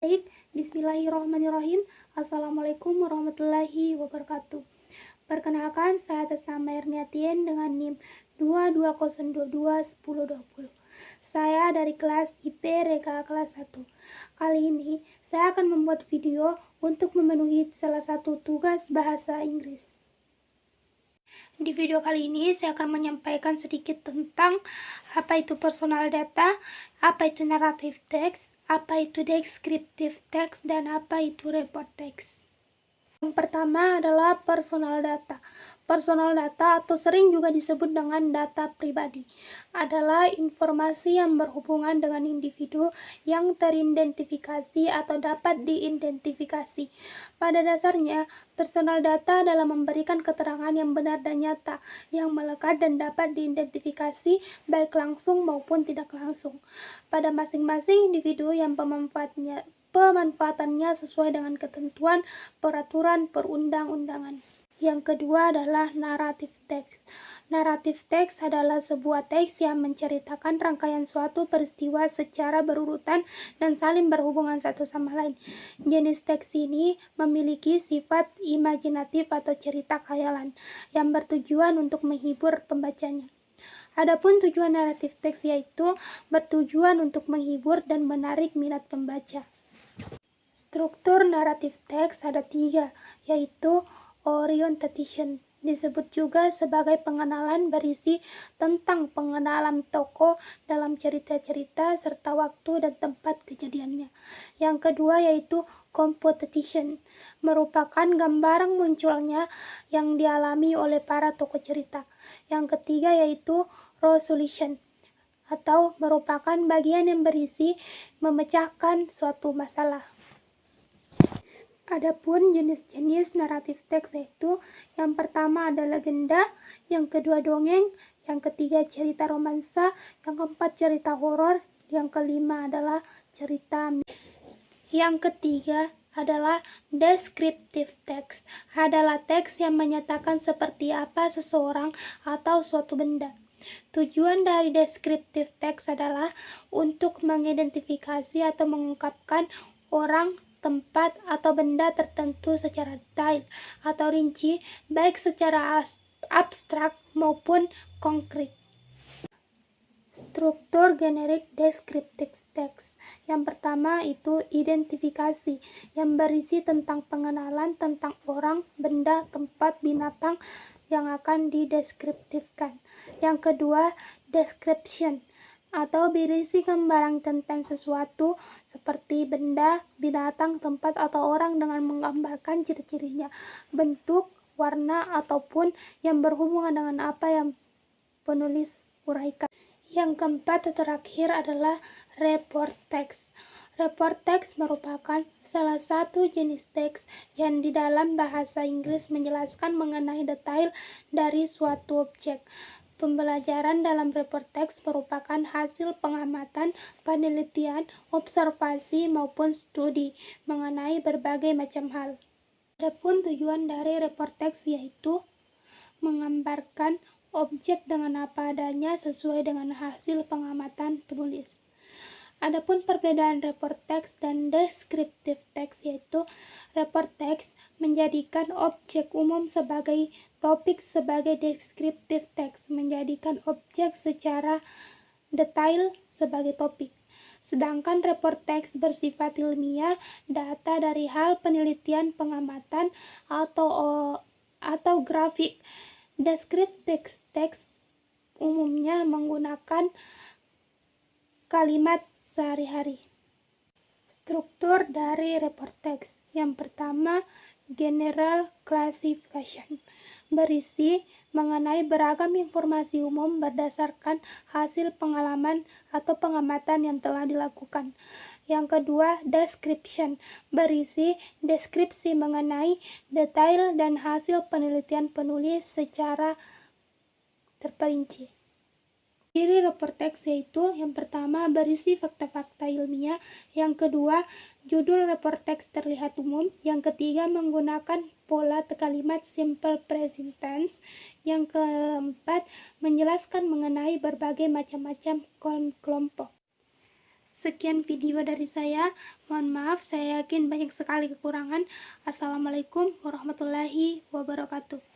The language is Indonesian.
Baik, bismillahirrahmanirrahim. Assalamualaikum warahmatullahi wabarakatuh. Perkenalkan, saya atas nama Erniatien dengan NIM 2202210020. Saya dari kelas IP Reka kelas 1. Kali ini, saya akan membuat video untuk memenuhi salah satu tugas bahasa Inggris. Di video kali ini, saya akan menyampaikan sedikit tentang apa itu personal data, apa itu narrative text, apa itu descriptive text, dan apa itu report text. Yang pertama adalah personal data. Personal data atau sering juga disebut dengan data pribadi adalah informasi yang berhubungan dengan individu yang teridentifikasi atau dapat diidentifikasi. Pada dasarnya, personal data adalah memberikan keterangan yang benar dan nyata, yang melekat dan dapat diidentifikasi baik langsung maupun tidak langsung pada masing-masing individu yang pemanfaatannya sesuai dengan ketentuan peraturan perundang-undangan. Yang kedua adalah narrative text. Narrative text adalah sebuah teks yang menceritakan rangkaian suatu peristiwa secara berurutan dan saling berhubungan satu sama lain. Jenis teks ini memiliki sifat imajinatif atau cerita khayalan yang bertujuan untuk menghibur pembacanya. Adapun tujuan naratif teks yaitu bertujuan untuk menghibur dan menarik minat pembaca. Struktur naratif teks ada 3, yaitu orientation, disebut juga sebagai pengenalan berisi tentang pengenalan tokoh dalam cerita-cerita serta waktu dan tempat kejadiannya. Yang kedua yaitu composition, merupakan gambaran munculnya yang dialami oleh para tokoh cerita. Yang ketiga yaitu resolution, atau merupakan bagian yang berisi memecahkan suatu masalah. Adapun jenis-jenis naratif teks yaitu yang pertama ada legenda, yang kedua dongeng, yang ketiga cerita romansa, yang keempat cerita horor, yang kelima adalah cerita. Yang ketiga adalah descriptive text, adalah teks yang menyatakan seperti apa seseorang atau suatu benda. Tujuan dari descriptive text adalah untuk mengidentifikasi atau mengungkapkan orang, tempat, atau benda tertentu secara detail atau rinci, baik secara abstrak maupun konkret. Struktur generik descriptive text. Yang pertama itu identifikasi, yang berisi tentang pengenalan tentang orang, benda, tempat, binatang yang akan dideskriptifkan. Yang kedua, description, atau berisi gambaran tentang sesuatu seperti benda, binatang, tempat, atau orang dengan menggambarkan ciri-cirinya, bentuk, warna, ataupun yang berhubungan dengan apa yang penulis uraikan. Yang keempat terakhir adalah report text. Report text merupakan salah satu jenis teks yang di dalam bahasa Inggris menjelaskan mengenai detail dari suatu objek. Pembelajaran dalam report text merupakan hasil pengamatan, penelitian, observasi, maupun studi mengenai berbagai macam hal. Adapun tujuan dari report text yaitu menggambarkan objek dengan apa adanya sesuai dengan hasil pengamatan penulis. Adapun perbedaan report text dan descriptive text yaitu report text menjadikan objek umum sebagai topik, sebagai descriptive text menjadikan objek secara detail sebagai topik. Sedangkan report text bersifat ilmiah, data dari hal penelitian, pengamatan, atau grafik. Descriptive text umumnya menggunakan kalimat sehari-hari. Struktur dari report text. Yang pertama, general classification, berisi mengenai beragam informasi umum berdasarkan hasil pengalaman atau pengamatan yang telah dilakukan. Yang kedua, description, berisi deskripsi mengenai detail dan hasil penelitian penulis secara terperinci. Ciri report text yaitu yang pertama berisi fakta-fakta ilmiah, yang kedua judul report text terlihat umum, yang ketiga menggunakan pola kalimat simple present tense, yang keempat menjelaskan mengenai berbagai macam kelompok. Sekian video dari saya. Mohon maaf, saya yakin banyak sekali kekurangan. Assalamualaikum warahmatullahi wabarakatuh.